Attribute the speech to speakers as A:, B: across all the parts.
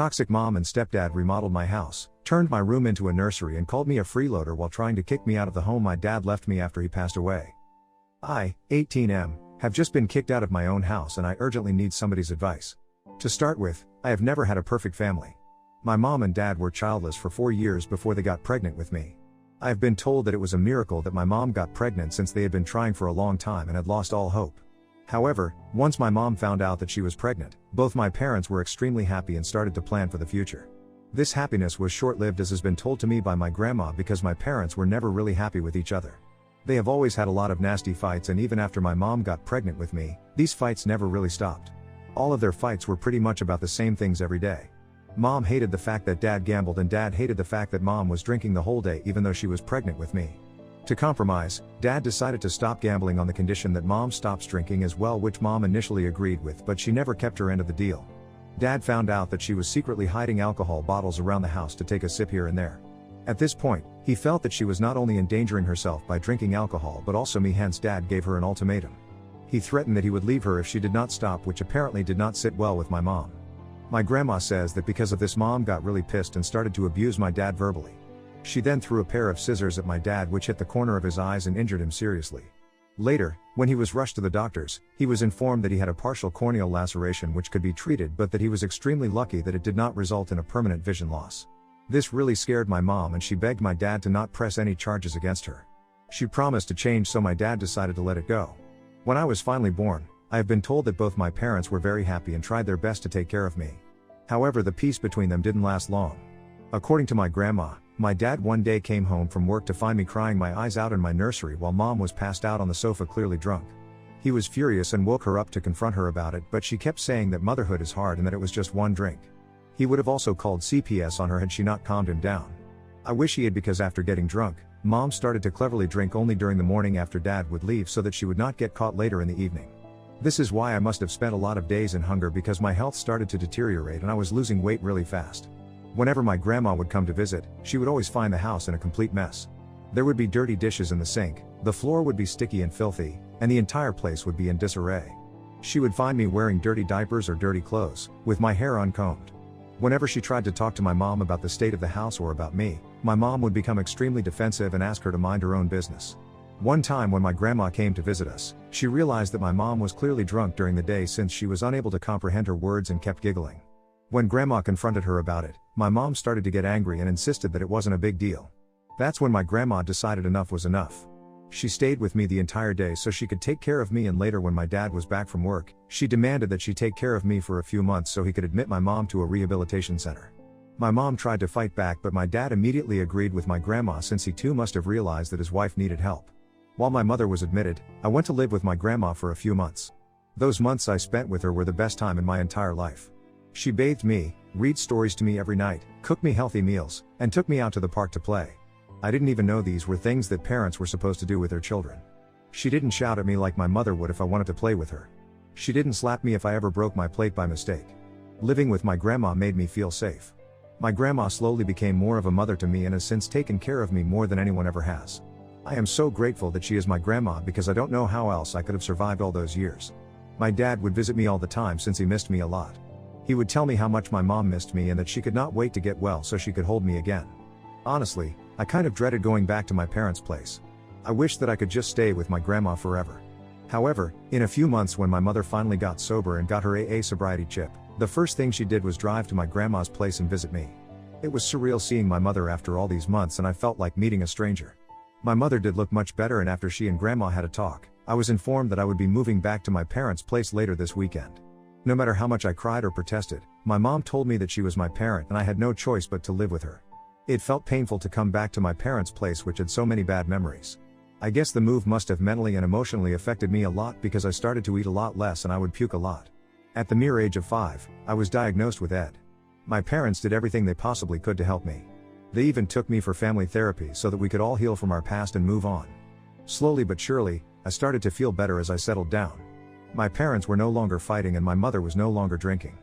A: Toxic mom and stepdad remodeled my house, turned my room into a nursery and called me a freeloader while trying to kick me out of the home my dad left me after he passed away. I, 18M, have just been kicked out of my own house and I urgently need somebody's advice. To start with, I have never had a perfect family. My mom and dad were childless for 4 years before they got pregnant with me. I have been told that it was a miracle that my mom got pregnant since they had been trying for a long time and had lost all hope. However, once my mom found out that she was pregnant, both my parents were extremely happy and started to plan for the future. This happiness was short-lived, as has been told to me by my grandma, because my parents were never really happy with each other. They have always had a lot of nasty fights, and even after my mom got pregnant with me, these fights never really stopped. All of their fights were pretty much about the same things every day. Mom hated the fact that dad gambled and dad hated the fact that mom was drinking the whole day even though she was pregnant with me. To compromise, dad decided to stop gambling on the condition that mom stops drinking as well, which mom initially agreed with, but she never kept her end of the deal. Dad found out that she was secretly hiding alcohol bottles around the house to take a sip here and there. At this point, he felt that she was not only endangering herself by drinking alcohol but also me, hence dad gave her an ultimatum. He threatened that he would leave her if she did not stop, which apparently did not sit well with my mom. My grandma says that because of this, mom got really pissed and started to abuse my dad verbally. She then threw a pair of scissors at my dad, which hit the corner of his eyes and injured him seriously. Later, when he was rushed to the doctors, he was informed that he had a partial corneal laceration which could be treated, but that he was extremely lucky that it did not result in a permanent vision loss. This really scared my mom and she begged my dad to not press any charges against her. She promised to change, so my dad decided to let it go. When I was finally born, I have been told that both my parents were very happy and tried their best to take care of me. However, the peace between them didn't last long. According to my grandma, my dad one day came home from work to find me crying my eyes out in my nursery while mom was passed out on the sofa, clearly drunk. He was furious and woke her up to confront her about it, but she kept saying that motherhood is hard and that it was just one drink. He would have also called CPS on her had she not calmed him down. I wish he had, because after getting drunk, mom started to cleverly drink only during the morning after dad would leave so that she would not get caught later in the evening. This is why I must have spent a lot of days in hunger, because my health started to deteriorate and I was losing weight really fast. Whenever my grandma would come to visit, she would always find the house in a complete mess. There would be dirty dishes in the sink, the floor would be sticky and filthy, and the entire place would be in disarray. She would find me wearing dirty diapers or dirty clothes, with my hair uncombed. Whenever she tried to talk to my mom about the state of the house or about me, my mom would become extremely defensive and ask her to mind her own business. One time when my grandma came to visit us, she realized that my mom was clearly drunk during the day since she was unable to comprehend her words and kept giggling. When grandma confronted her about it, my mom started to get angry and insisted that it wasn't a big deal. That's when my grandma decided enough was enough. She stayed with me the entire day so she could take care of me, and later when my dad was back from work, she demanded that she take care of me for a few months so he could admit my mom to a rehabilitation center. My mom tried to fight back, but my dad immediately agreed with my grandma since he too must have realized that his wife needed help. While my mother was admitted, I went to live with my grandma for a few months. Those months I spent with her were the best time in my entire life. She bathed me, read stories to me every night, cooked me healthy meals, and took me out to the park to play. I didn't even know these were things that parents were supposed to do with their children. She didn't shout at me like my mother would if I wanted to play with her. She didn't slap me if I ever broke my plate by mistake. Living with my grandma made me feel safe. My grandma slowly became more of a mother to me and has since taken care of me more than anyone ever has. I am so grateful that she is my grandma, because I don't know how else I could have survived all those years. My dad would visit me all the time since he missed me a lot. He would tell me how much my mom missed me and that she could not wait to get well so she could hold me again. Honestly, I kind of dreaded going back to my parents' place. I wish that I could just stay with my grandma forever. However, in a few months when my mother finally got sober and got her AA sobriety chip, the first thing she did was drive to my grandma's place and visit me. It was surreal seeing my mother after all these months, and I felt like meeting a stranger. My mother did look much better, and after she and grandma had a talk, I was informed that I would be moving back to my parents' place later this weekend. No matter how much I cried or protested, my mom told me that she was my parent and I had no choice but to live with her. It felt painful to come back to my parents' place, which had so many bad memories. I guess the move must have mentally and emotionally affected me a lot, because I started to eat a lot less and I would puke a lot. At the mere age of 5, I was diagnosed with ED. My parents did everything they possibly could to help me. They even took me for family therapy so that we could all heal from our past and move on. Slowly but surely, I started to feel better as I settled down. My parents were no longer fighting and my mother was no longer drinking.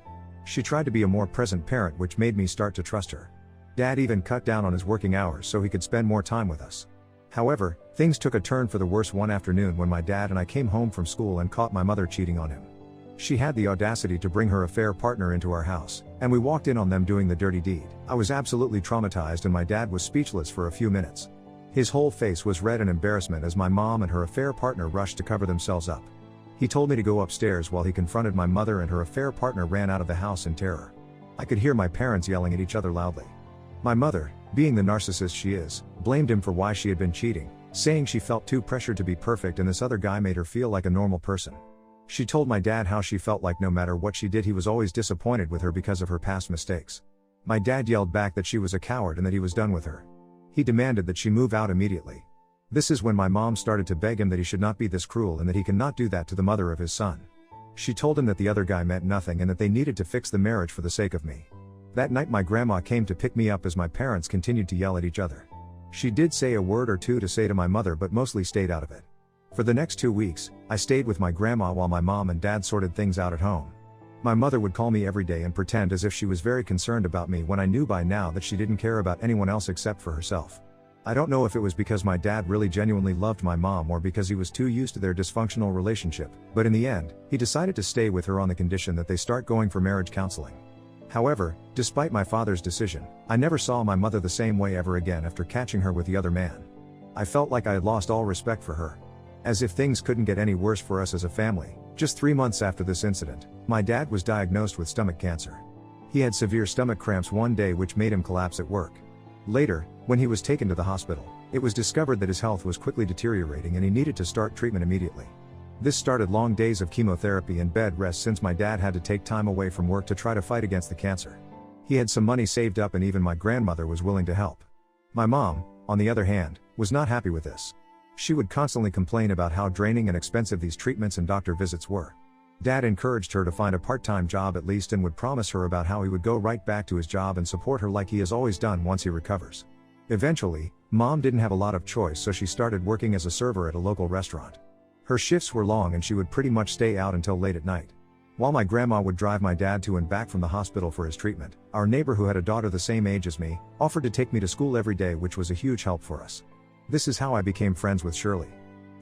A: She tried to be a more present parent, which made me start to trust her. Dad even cut down on his working hours so he could spend more time with us. However, things took a turn for the worse one afternoon when my dad and I came home from school and caught my mother cheating on him. She had the audacity to bring her affair partner into our house, and we walked in on them doing the dirty deed. I was absolutely traumatized and my dad was speechless for a few minutes. His whole face was red in embarrassment as my mom and her affair partner rushed to cover themselves up. He told me to go upstairs while he confronted my mother, and her affair partner ran out of the house in terror. I could hear my parents yelling at each other loudly. My mother, being the narcissist she is, blamed him for why she had been cheating, saying she felt too pressured to be perfect and this other guy made her feel like a normal person. She told my dad how she felt like no matter what she did he was always disappointed with her because of her past mistakes. My dad yelled back that she was a coward and that he was done with her. He demanded that she move out immediately. This is when my mom started to beg him that he should not be this cruel and that he cannot do that to the mother of his son. She told him that the other guy meant nothing and that they needed to fix the marriage for the sake of me. That night my grandma came to pick me up as my parents continued to yell at each other. She did say a word or two to say to my mother but mostly stayed out of it. For the next 2 weeks, I stayed with my grandma while my mom and dad sorted things out at home. My mother would call me every day and pretend as if she was very concerned about me when I knew by now that she didn't care about anyone else except for herself. I don't know if it was because my dad really genuinely loved my mom or because he was too used to their dysfunctional relationship, but in the end, he decided to stay with her on the condition that they start going for marriage counseling. However, despite my father's decision, I never saw my mother the same way ever again after catching her with the other man. I felt like I had lost all respect for her. As if things couldn't get any worse for us as a family, just 3 months after this incident, my dad was diagnosed with stomach cancer. He had severe stomach cramps one day which made him collapse at work. Later, when he was taken to the hospital, it was discovered that his health was quickly deteriorating and he needed to start treatment immediately. This started long days of chemotherapy and bed rest since my dad had to take time away from work to try to fight against the cancer. He had some money saved up and even my grandmother was willing to help. My mom, on the other hand, was not happy with this. She would constantly complain about how draining and expensive these treatments and doctor visits were. Dad encouraged her to find a part-time job at least and would promise her about how he would go right back to his job and support her like he has always done once he recovers. Eventually, Mom didn't have a lot of choice so she started working as a server at a local restaurant. Her shifts were long and she would pretty much stay out until late at night. While my grandma would drive my dad to and back from the hospital for his treatment, our neighbor who had a daughter the same age as me, offered to take me to school every day, which was a huge help for us. This is how I became friends with Shirley.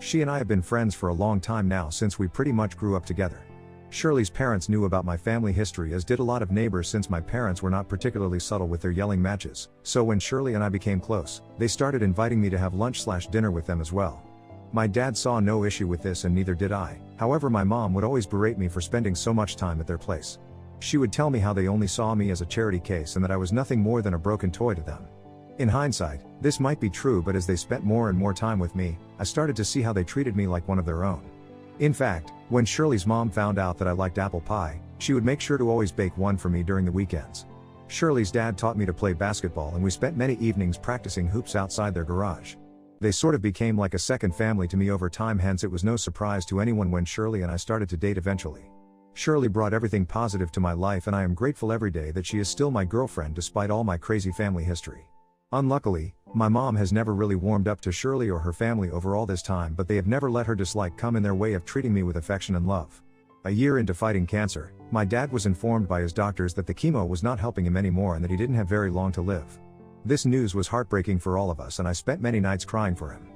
A: She and I have been friends for a long time now since we pretty much grew up together. Shirley's parents knew about my family history as did a lot of neighbors since my parents were not particularly subtle with their yelling matches, so when Shirley and I became close, they started inviting me to have lunch/dinner with them as well. My dad saw no issue with this and neither did I, however my mom would always berate me for spending so much time at their place. She would tell me how they only saw me as a charity case and that I was nothing more than a broken toy to them. In hindsight, this might be true, but as they spent more and more time with me, I started to see how they treated me like one of their own. In fact, when Shirley's mom found out that I liked apple pie, she would make sure to always bake one for me during the weekends. Shirley's dad taught me to play basketball and we spent many evenings practicing hoops outside their garage. They sort of became like a second family to me over time, hence it was no surprise to anyone when Shirley and I started to date eventually. Shirley brought everything positive to my life and I am grateful every day that she is still my girlfriend despite all my crazy family history. Unluckily, my mom has never really warmed up to Shirley or her family over all this time, but they have never let her dislike come in their way of treating me with affection and love. A year into fighting cancer, my dad was informed by his doctors that the chemo was not helping him anymore and that he didn't have very long to live. This news was heartbreaking for all of us and I spent many nights crying for him.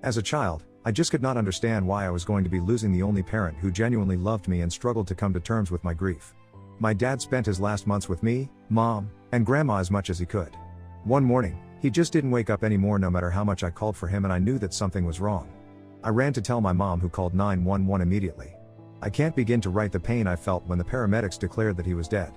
A: As a child, I just could not understand why I was going to be losing the only parent who genuinely loved me and struggled to come to terms with my grief. My dad spent his last months with me, Mom, and Grandma as much as he could. One morning, he just didn't wake up anymore no matter how much I called for him and I knew that something was wrong. I ran to tell my mom who called 911 immediately. I can't begin to write the pain I felt when the paramedics declared that he was dead.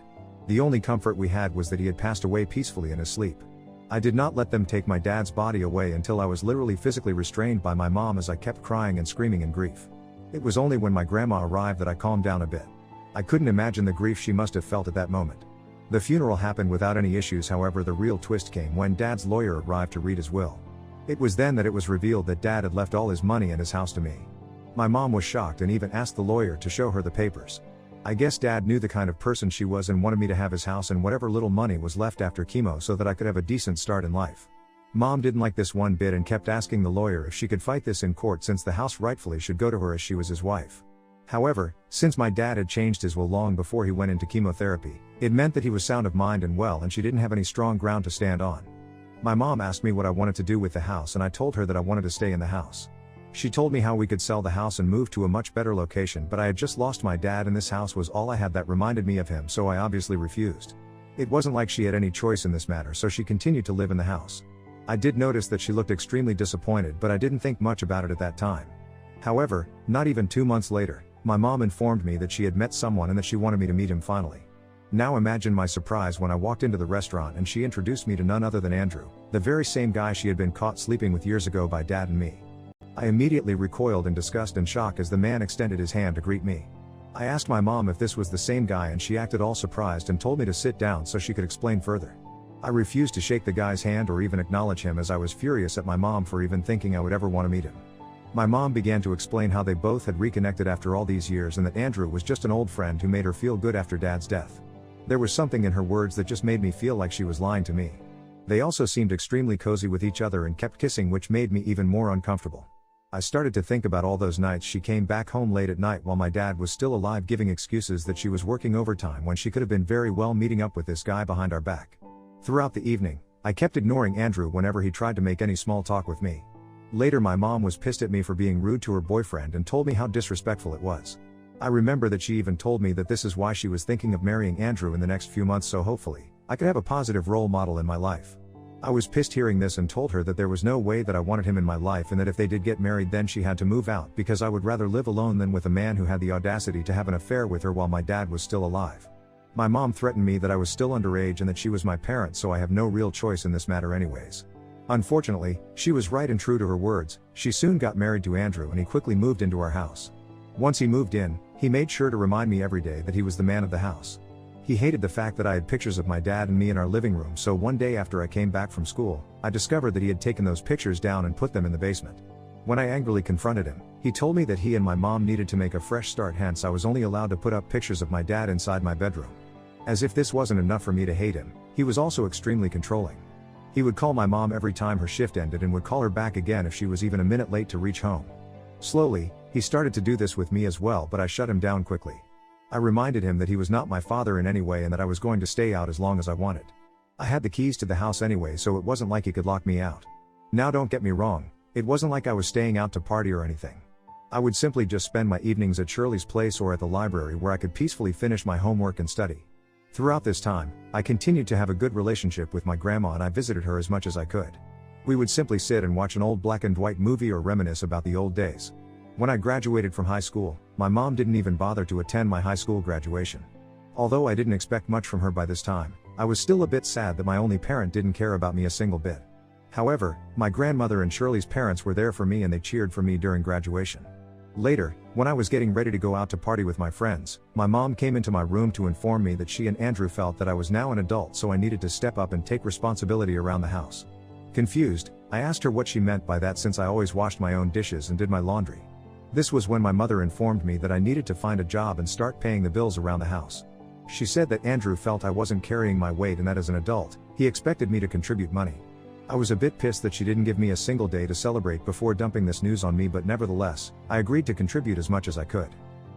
A: The only comfort we had was that he had passed away peacefully in his sleep. I did not let them take my dad's body away until I was literally physically restrained by my mom as I kept crying and screaming in grief. It was only when my grandma arrived that I calmed down a bit. I couldn't imagine the grief she must have felt at that moment. The funeral happened without any issues, however the real twist came when Dad's lawyer arrived to read his will. It was then that it was revealed that Dad had left all his money and his house to me. My mom was shocked and even asked the lawyer to show her the papers. I guess Dad knew the kind of person she was and wanted me to have his house and whatever little money was left after chemo so that I could have a decent start in life. Mom didn't like this one bit and kept asking the lawyer if she could fight this in court since the house rightfully should go to her as she was his wife. However, since my dad had changed his will long before he went into chemotherapy, it meant that he was sound of mind and well and she didn't have any strong ground to stand on. My mom asked me what I wanted to do with the house and I told her that I wanted to stay in the house. She told me how we could sell the house and move to a much better location, but I had just lost my dad and this house was all I had that reminded me of him, so I obviously refused. It wasn't like she had any choice in this matter, so she continued to live in the house. I did notice that she looked extremely disappointed, but I didn't think much about it at that time. However, not even 2 months later, my mom informed me that she had met someone and that she wanted me to meet him finally. Now imagine my surprise when I walked into the restaurant and she introduced me to none other than Andrew, the very same guy she had been caught sleeping with years ago by Dad and me. I immediately recoiled in disgust and shock as the man extended his hand to greet me. I asked my mom if this was the same guy and she acted all surprised and told me to sit down so she could explain further. I refused to shake the guy's hand or even acknowledge him as I was furious at my mom for even thinking I would ever want to meet him. My mom began to explain how they both had reconnected after all these years and that Andrew was just an old friend who made her feel good after Dad's death. There was something in her words that just made me feel like she was lying to me. They also seemed extremely cozy with each other and kept kissing, which made me even more uncomfortable. I started to think about all those nights she came back home late at night while my dad was still alive, giving excuses that she was working overtime when she could have been very well meeting up with this guy behind our back. Throughout the evening, I kept ignoring Andrew whenever he tried to make any small talk with me. Later my mom was pissed at me for being rude to her boyfriend and told me how disrespectful it was. I remember that she even told me that this is why she was thinking of marrying Andrew in the next few months, so hopefully, I could have a positive role model in my life. I was pissed hearing this and told her that there was no way that I wanted him in my life and that if they did get married then she had to move out because I would rather live alone than with a man who had the audacity to have an affair with her while my dad was still alive. My mom threatened me that I was still underage and that she was my parent, so I have no real choice in this matter anyways. Unfortunately, she was right and true to her words. She soon got married to Andrew and he quickly moved into our house. Once he moved in, he made sure to remind me every day that he was the man of the house. He hated the fact that I had pictures of my dad and me in our living room, so one day after I came back from school, I discovered that he had taken those pictures down and put them in the basement. When I angrily confronted him, he told me that he and my mom needed to make a fresh start, hence I was only allowed to put up pictures of my dad inside my bedroom. As if this wasn't enough for me to hate him, he was also extremely controlling. He would call my mom every time her shift ended and would call her back again if she was even a minute late to reach home. Slowly, he started to do this with me as well, but I shut him down quickly. I reminded him that he was not my father in any way and that I was going to stay out as long as I wanted. I had the keys to the house anyway, so it wasn't like he could lock me out. Now don't get me wrong, it wasn't like I was staying out to party or anything. I would simply just spend my evenings at Shirley's place or at the library where I could peacefully finish my homework and study. Throughout this time, I continued to have a good relationship with my grandma and I visited her as much as I could. We would simply sit and watch an old black and white movie or reminisce about the old days. When I graduated from high school, my mom didn't even bother to attend my high school graduation. Although I didn't expect much from her by this time, I was still a bit sad that my only parent didn't care about me a single bit. However, my grandmother and Shirley's parents were there for me and they cheered for me during graduation. Later, when I was getting ready to go out to party with my friends, my mom came into my room to inform me that she and Andrew felt that I was now an adult, so I needed to step up and take responsibility around the house. Confused, I asked her what she meant by that since I always washed my own dishes and did my laundry. This was when my mother informed me that I needed to find a job and start paying the bills around the house. She said that Andrew felt I wasn't carrying my weight and that as an adult, he expected me to contribute money. I was a bit pissed that she didn't give me a single day to celebrate before dumping this news on me, but nevertheless, I agreed to contribute as much as I could.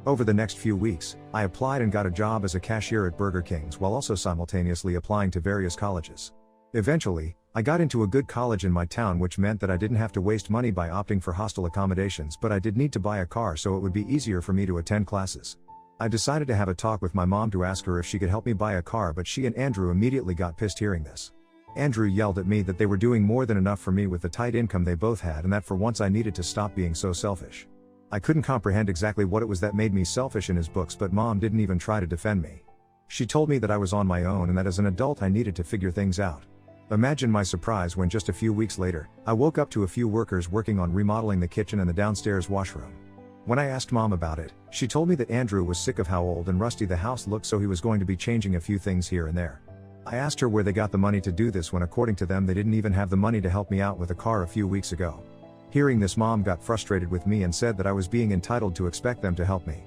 A: Over the next few weeks, I applied and got a job as a cashier at Burger King's while also simultaneously applying to various colleges. Eventually, I got into a good college in my town, which meant that I didn't have to waste money by opting for hostel accommodations, but I did need to buy a car so it would be easier for me to attend classes. I decided to have a talk with my mom to ask her if she could help me buy a car, but she and Andrew immediately got pissed hearing this. Andrew yelled at me that they were doing more than enough for me with the tight income they both had and that for once I needed to stop being so selfish. I couldn't comprehend exactly what it was that made me selfish in his books, but Mom didn't even try to defend me. She told me that I was on my own and that as an adult I needed to figure things out. Imagine my surprise when just a few weeks later, I woke up to a few workers working on remodeling the kitchen and the downstairs washroom. When I asked Mom about it, she told me that Andrew was sick of how old and rusty the house looked, so he was going to be changing a few things here and there. I asked her where they got the money to do this when according to them they didn't even have the money to help me out with a car a few weeks ago. Hearing this, Mom got frustrated with me and said that I was being entitled to expect them to help me.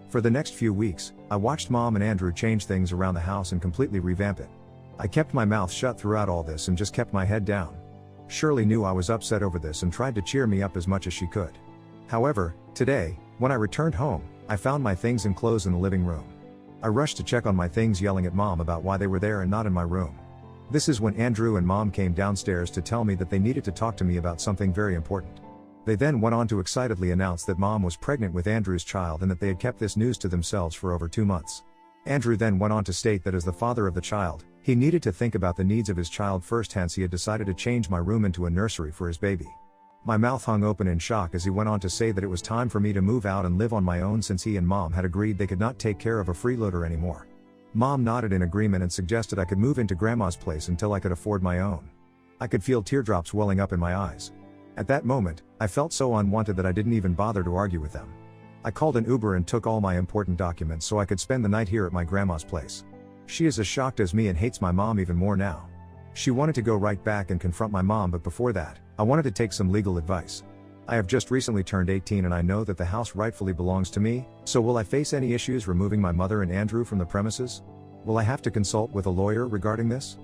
A: For the next few weeks, I watched Mom and Andrew change things around the house and completely revamp it. I kept my mouth shut throughout all this and just kept my head down. Shirley knew I was upset over this and tried to cheer me up as much as she could. However, today, when I returned home, I found my things and clothes in the living room. I rushed to check on my things, yelling at Mom about why they were there and not in my room. This is when Andrew and Mom came downstairs to tell me that they needed to talk to me about something very important. They then went on to excitedly announce that mom was pregnant with Andrew's child and that they had kept this news to themselves for over 2 months. Andrew then went on to state that as the father of the child, he needed to think about the needs of his child first, hence he had decided to change my room into a nursery for his baby. My mouth hung open in shock as he went on to say that it was time for me to move out and live on my own since he and mom had agreed they could not take care of a freeloader anymore. Mom nodded in agreement and suggested I could move into grandma's place until I could afford my own. I could feel teardrops welling up in my eyes. At that moment, I felt so unwanted that I didn't even bother to argue with them. I called an Uber and took all my important documents so I could spend the night here at my grandma's place. She is as shocked as me and hates my mom even more now. She wanted to go right back and confront my mom, but before that, I wanted to take some legal advice. I have just recently turned 18 and I know that the house rightfully belongs to me, so will I face any issues removing my mother and Andrew from the premises? Will I have to consult with a lawyer regarding this?